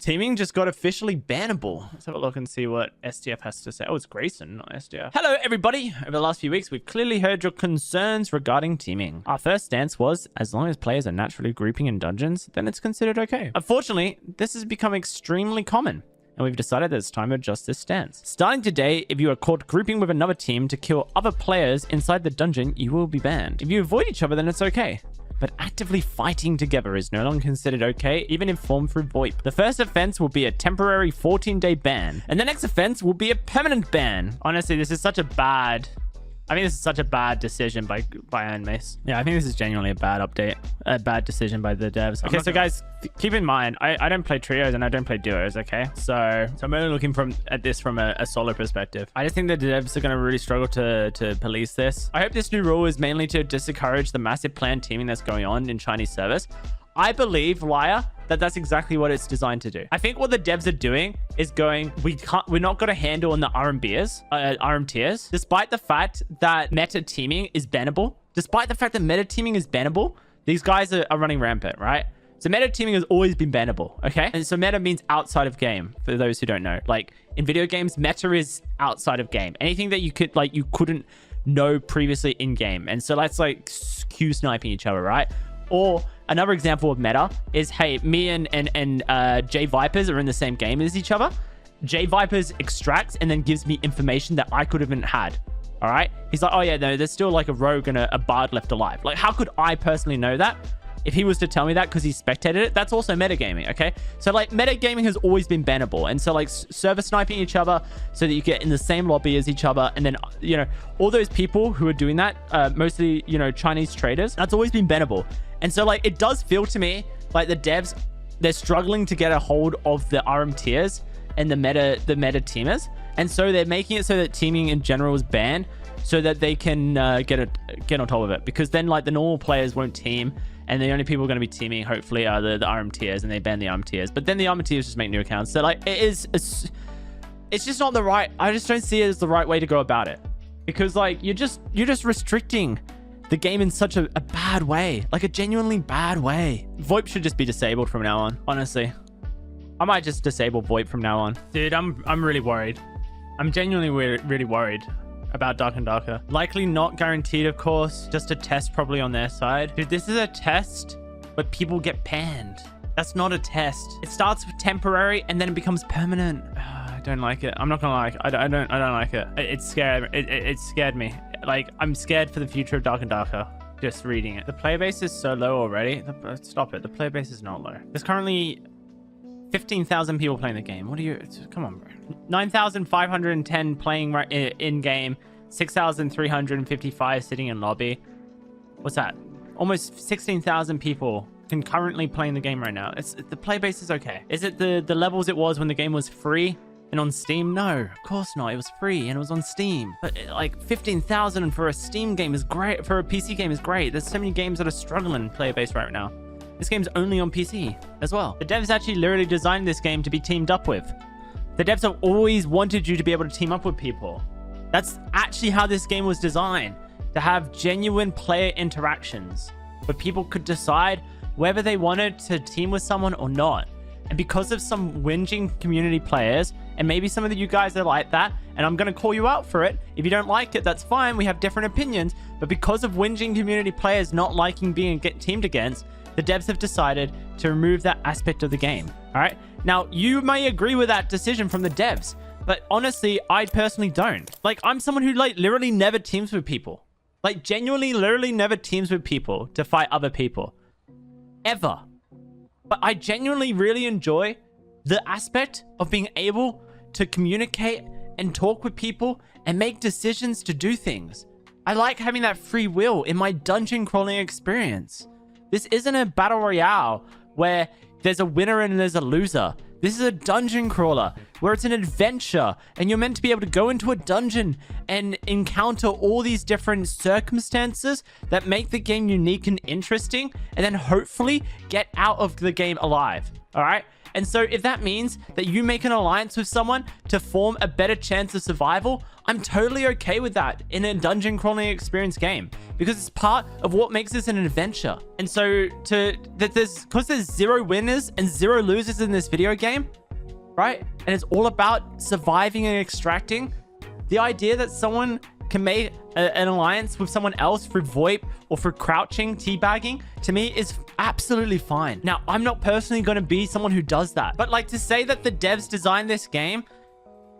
Teaming just got officially bannable. Let's have a look and see what SDF has to say. Oh, it's Grayson, not SDF. Hello, everybody. Over the last few weeks, we've clearly heard your concerns regarding teaming. Our first stance was, as long as players are naturally grouping in dungeons, then it's considered okay. Unfortunately, this has become extremely common, and we've decided that it's time to adjust this stance. Starting today, if you are caught grouping with another team to kill other players inside the dungeon, you will be banned. If you avoid each other, then it's okay. But actively fighting together is no longer considered okay, even if formed through VoIP. The first offense will be a temporary 14-day ban, and the next offense will be a permanent ban. Honestly, this is such a bad... I think this is such a bad decision by Anmace. Yeah, I think this is genuinely a bad update. A bad decision by the devs. Okay, so guys, keep in mind, I don't play trios and I don't play duos, okay? So I'm only looking at this from a solo perspective. I just think the devs are going to really struggle to police this. I hope this new rule is mainly to discourage the massive planned teaming that's going on in Chinese servers. I believe, Liar, that that's exactly what it's designed to do. I think what the devs are doing is we're not going to handle on the RM tiers, despite the fact that meta teaming is bannable. Despite the fact that meta teaming is bannable, these guys are running rampant, right? So meta teaming has always been bannable, okay? And so meta means outside of game, for those who don't know. Like in video games, meta is outside of game. Anything that you couldn't know previously in game. And so that's like Q sniping each other, right? Or another example of meta is, hey, me and J Vipers are in the same game as each other. J Vipers extracts and then gives me information that I could have had. All right. He's like, oh yeah, no, there's still like a rogue and a bard left alive. Like, how could I personally know that? If he was to tell me that because he spectated it, that's also metagaming, okay? So like metagaming has always been bannable. And so like server sniping each other so that you get in the same lobby as each other. And then, you know, all those people who are doing that, mostly, you know, Chinese traders, that's always been bannable. And so like, it does feel to me like the devs, they're struggling to get a hold of the RM tiers and the meta teamers. And so they're making it so that teaming in general is banned so that they can get on top of it. Because then like the normal players won't team. And the only people going to be teaming, hopefully, are the RM tiers, and they ban the RM tiers. But then the RM tiers just make new accounts. So, like, it's just not the right... I just don't see it as the right way to go about it. Because, like, you're just restricting the game in such a bad way. Like, a genuinely bad way. VoIP should just be disabled from now on, honestly. I might just disable VoIP from now on. Dude, I'm really worried. I'm genuinely really worried about Dark and Darker. Likely not guaranteed, of course. Just a test probably on their side. Dude, this is a test where people get banned. That's not a test. It starts with temporary and then it becomes permanent. I don't like it. I'm not gonna lie. I don't like it. It scared me. Like, I'm scared for the future of Dark and Darker. Just reading it. The player base is so low already. Stop it. The player base is not low. There's currently 15,000 people playing the game. What are you... Come on, bro. 9,510 playing right in game. 6,355 sitting in lobby. What's that? Almost 16,000 people concurrently playing the game right now. The play base is okay. Is it the levels it was when the game was free and on Steam? No, of course not. It was free and it was on Steam. But like 15,000 for a Steam game is great. For a PC game is great. There's so many games that are struggling player base right now. This game's only on PC as well. The devs actually literally designed this game to be teamed up with. The devs have always wanted you to be able to team up with people. That's actually how this game was designed, to have genuine player interactions where people could decide whether they wanted to team with someone or not. And because of some whinging community players, and maybe some of you guys are like that, and I'm going to call you out for it. If you don't like it, that's fine. We have different opinions. But because of whinging community players not liking being teamed against, the devs have decided to remove that aspect of the game. All right. Now, you may agree with that decision from the devs, but honestly, I personally don't. Like, I'm someone who like literally never teams with people. Like, genuinely, literally never teams with people to fight other people. Ever. But I genuinely really enjoy the aspect of being able to communicate and talk with people and make decisions to do things. I like having that free will in my dungeon crawling experience. This isn't a battle royale where there's a winner and there's a loser. This is a dungeon crawler where it's an adventure and you're meant to be able to go into a dungeon and encounter all these different circumstances that make the game unique and interesting, and then hopefully get out of the game alive. All right. And so if that means that you make an alliance with someone to form a better chance of survival, I'm totally okay with that in a dungeon crawling experience game, because it's part of what makes this an adventure. And so because there's 0 winners and 0 losers in this video game, right? And it's all about surviving and extracting. The idea that someone can make an alliance with someone else through VoIP or through crouching, teabagging, to me is absolutely fine. Now, I'm not personally going to be someone who does that, but like to say that the devs designed this game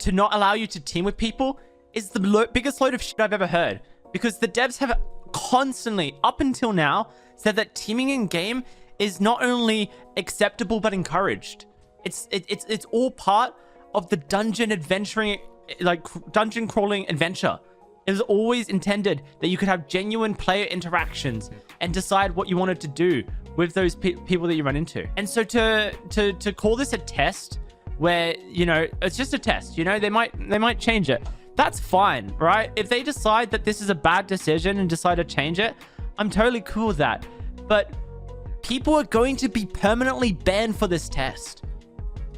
to not allow you to team with people is the biggest load of shit I've ever heard, because the devs have constantly, up until now, said that teaming in game is not only acceptable but encouraged. It's all part of the dungeon adventuring, like dungeon crawling adventure. It was always intended that you could have genuine player interactions and decide what you wanted to do with those people that you run into. And so to call this a test where, you know, it's just a test, you know, they might change it. That's fine, right? If they decide that this is a bad decision and decide to change it, I'm totally cool with that. But people are going to be permanently banned for this test.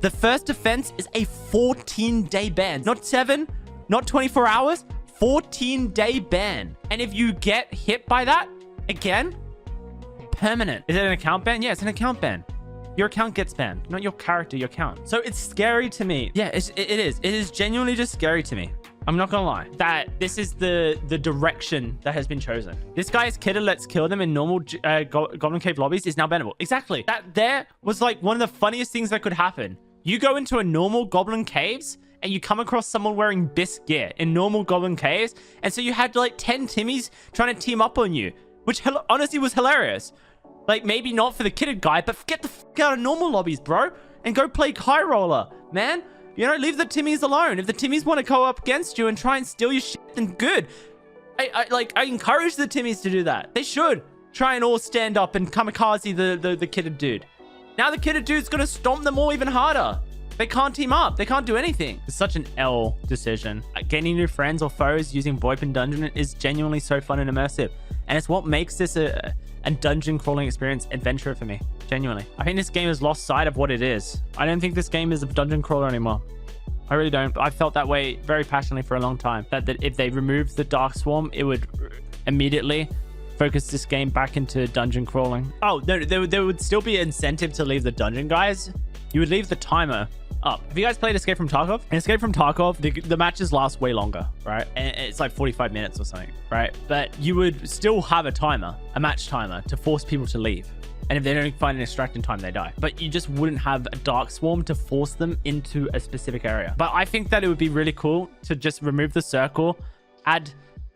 The first offense is a 14-day ban. Not 7, not 24 hours, 14-day ban. And if you get hit by that, again, permanent. Is it an account ban? Yeah, it's an account ban. Your account gets banned, not your character, your account. So it's scary to me. Yeah, it is. It is genuinely just scary to me. I'm not gonna lie that this is the direction that has been chosen. This guy's kid Let's Kill Them in normal Goblin Cave lobbies is now bannable. Exactly. That there was like one of the funniest things that could happen. You go into a normal Goblin Caves and you come across someone wearing Bisque gear in normal Goblin Caves. And so you had like 10 Timmies trying to team up on you, which honestly was hilarious. Like, maybe not for the kitted guy, but get the fuck out of normal lobbies, bro, and go play High Roller, man. You know, leave the Timmies alone. If the Timmies want to go up against you and try and steal your shit, then good. I encourage the Timmies to do that. They should try and all stand up and kamikaze the kitted dude. Now the kitted dude's gonna stomp them all even harder. They can't team up. They can't do anything. It's such an L decision. Gaining new friends or foes using VoIP and Dungeon is genuinely so fun and immersive. And it's what makes this a dungeon crawling experience adventure for me. Genuinely. I think this game has lost sight of what it is. I don't think this game is a dungeon crawler anymore. I really don't. I felt that way very passionately for a long time. That if they removed the Dark Swarm, it would immediately focus this game back into dungeon crawling. Oh, no, there would still be an incentive to leave the dungeon, guys. You would leave the timer up. Have you guys played Escape from Tarkov? In Escape from Tarkov, the matches last way longer, right? And it's like 45 minutes or something, right? But you would still have a timer, a match timer, to force people to leave. And if they don't find an extract in time, they die. But you just wouldn't have a Dark Swarm to force them into a specific area. But I think that it would be really cool to just remove the circle, add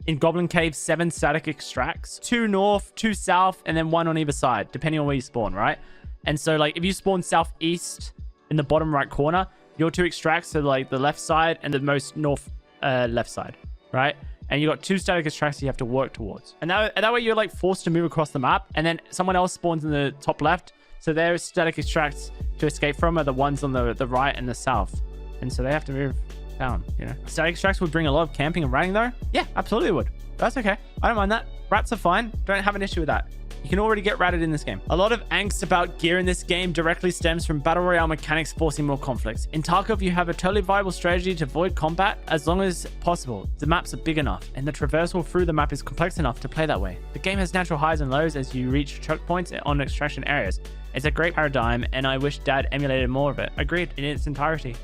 in Goblin Cave 7 static extracts, 2 north, 2 south, and then 1 on either side, depending on where you spawn, right? And so like if you spawn southeast in the bottom right corner, your 2 extracts are like the left side and the most north left side, right? And you got 2 static extracts you have to work towards. And that way you're like forced to move across the map, and then someone else spawns in the top left. So their static extracts to escape from are the ones on the right and the south. And so they have to move down, you know? Static extracts would bring a lot of camping and raiding though. Yeah, absolutely would. That's okay. I don't mind that. Rats are fine. Don't have an issue with that. You can already get ratted in this game. A lot of angst about gear in this game directly stems from battle royale mechanics forcing more conflicts. In Tarkov, you have a totally viable strategy to avoid combat as long as possible. The maps are big enough, and the traversal through the map is complex enough to play that way. The game has natural highs and lows as you reach choke points on extraction areas. It's a great paradigm, and I wish Dad emulated more of it. Agreed in its entirety.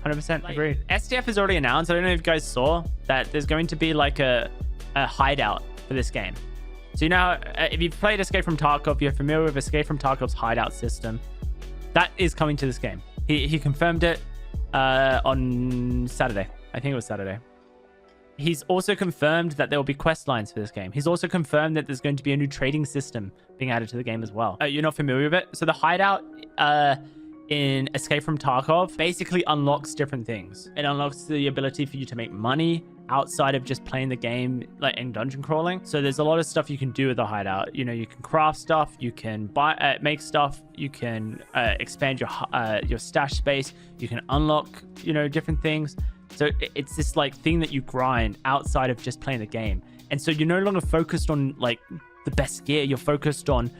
100% agreed. SDF has already announced, I don't know if you guys saw, that there's going to be like a hideout for this game. So, you know, if you've played Escape from Tarkov, you're familiar with Escape from Tarkov's hideout system. That is coming to this game. He confirmed it on Saturday. I think it was Saturday. He's also confirmed that there will be quest lines for this game. He's also confirmed that there's going to be a new trading system being added to the game as well. You're not familiar with it? So the hideout in Escape from Tarkov basically unlocks different things. It unlocks the ability for you to make money outside of just playing the game like in dungeon crawling. So there's a lot of stuff you can do with the hideout. You know, you can craft stuff, you can buy make stuff, you can expand your stash space, you can unlock, you know, different things. So it's this like thing that you grind outside of just playing the game. And so you're no longer focused on like the best gear, you're focused on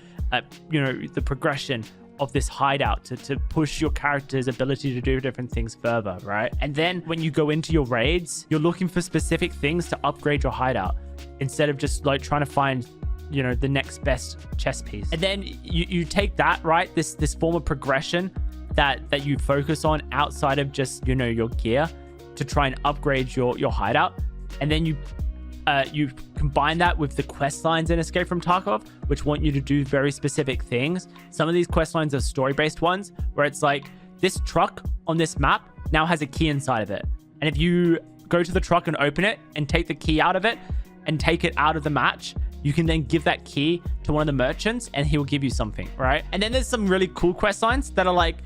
you know, the progression of this hideout to push your character's ability to do different things further, right? And then when you go into your raids, you're looking for specific things to upgrade your hideout instead of just like trying to find, you know, the next best chess piece. And then you take that, right, this form of progression that you focus on outside of just, you know, your gear to try and upgrade your hideout, and then you combine that with the quest lines in Escape from Tarkov, which want you to do very specific things. Some of these quest lines are story-based ones where it's like, this truck on this map now has a key inside of it, and if you go to the truck and open it and take the key out of it and take it out of the match, you can then give that key to one of the merchants and he will give you something, right? And then there's some really cool quest lines that are like,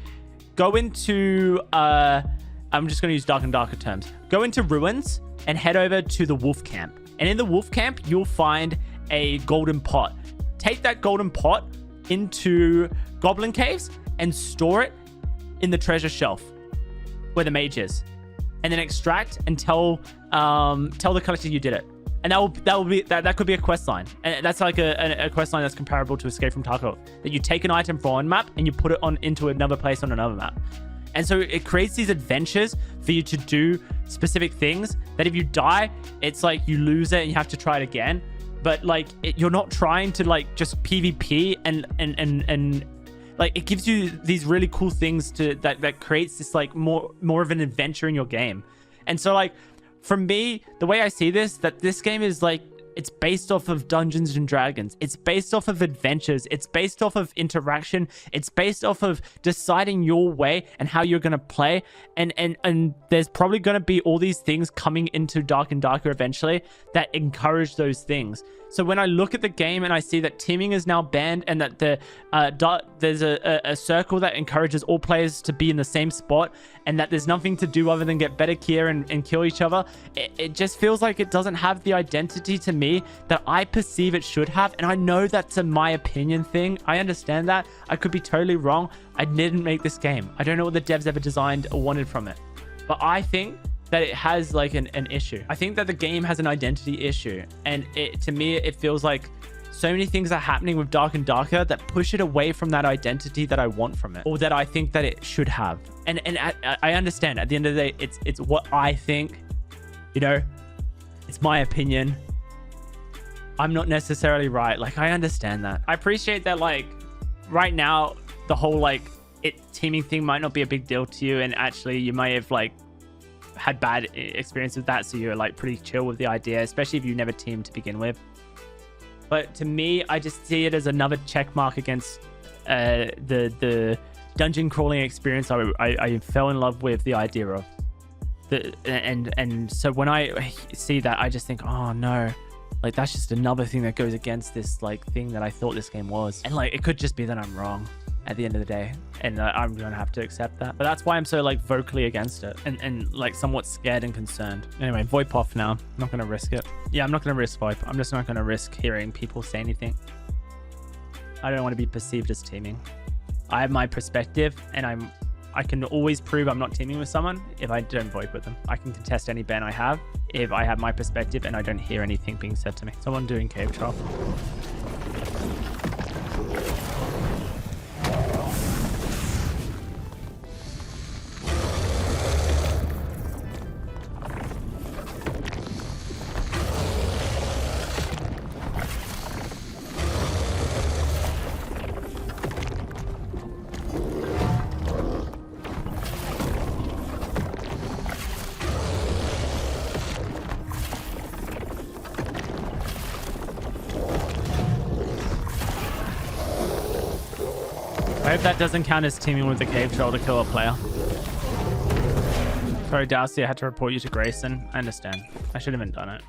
go into I'm just going to use dark and darker terms. Go into ruins and head over to the wolf camp. And in the wolf camp, you'll find a golden pot. Take that golden pot into goblin caves and store it in the treasure shelf where the mage is. And then extract and tell the collector you did it. And that could be a quest line. And that's like a quest line that's comparable to Escape from Tarkov. That you take an item from one map and you put it into another place on another map. And so it creates these adventures for you to do specific things that if you die, it's like you lose it and you have to try it again. But like you're not trying to like just PvP and like it gives you these really cool things that creates this like more of an adventure in your game. And so like for me, the way I see this, that this game is like, it's based off of Dungeons and Dragons. It's based off of adventures. It's based off of interaction. It's based off of deciding your way and how you're going to play. And there's probably going to be all these things coming into Dark and Darker eventually that encourage those things. So when I look at the game and I see that teaming is now banned and that there's a circle that encourages all players to be in the same spot and that there's nothing to do other than get better gear and kill each other, it just feels like it doesn't have the identity to me that I perceive it should have. And I know that's a my opinion thing. I understand that. I could be totally wrong. I didn't make this game. I don't know what the devs ever designed or wanted from it. But I think that it has like an issue. I think that the game has an identity issue. And to me, it feels like so many things are happening with Dark and Darker that push it away from that identity that I want from it, or that I think that it should have. And I understand at the end of the day, it's what I think, you know, it's my opinion. I'm not necessarily right. Like, I understand that. I appreciate that, like, right now, the whole, like, teaming thing might not be a big deal to you. And actually, you may have, like, had bad experience with that. So you're, like, pretty chill with the idea, especially if you never teamed to begin with. But to me, I just see it as another check mark against the dungeon crawling experience I fell in love with the idea of. And so when I see that, I just think, oh, no. Like, that's just another thing that goes against this, like, thing that I thought this game was. And, like, it could just be that I'm wrong at the end of the day. And I'm going to have to accept that. But that's why I'm so, like, vocally against it. And like, somewhat scared and concerned. Anyway, VoIP off now. I'm not going to risk it. Yeah, I'm not going to risk VoIP. I'm just not going to risk hearing people say anything. I don't want to be perceived as teaming. I have my perspective, and I can always prove I'm not teaming with someone if I don't VoIP with them. I can contest any ban I have if I have my perspective and I don't hear anything being said to me. Someone doing cave trough. I hope that doesn't count as teaming with the cave troll to kill a player. Sorry, DOWSEY, I had to report you to Grayson. I understand. I should have done it.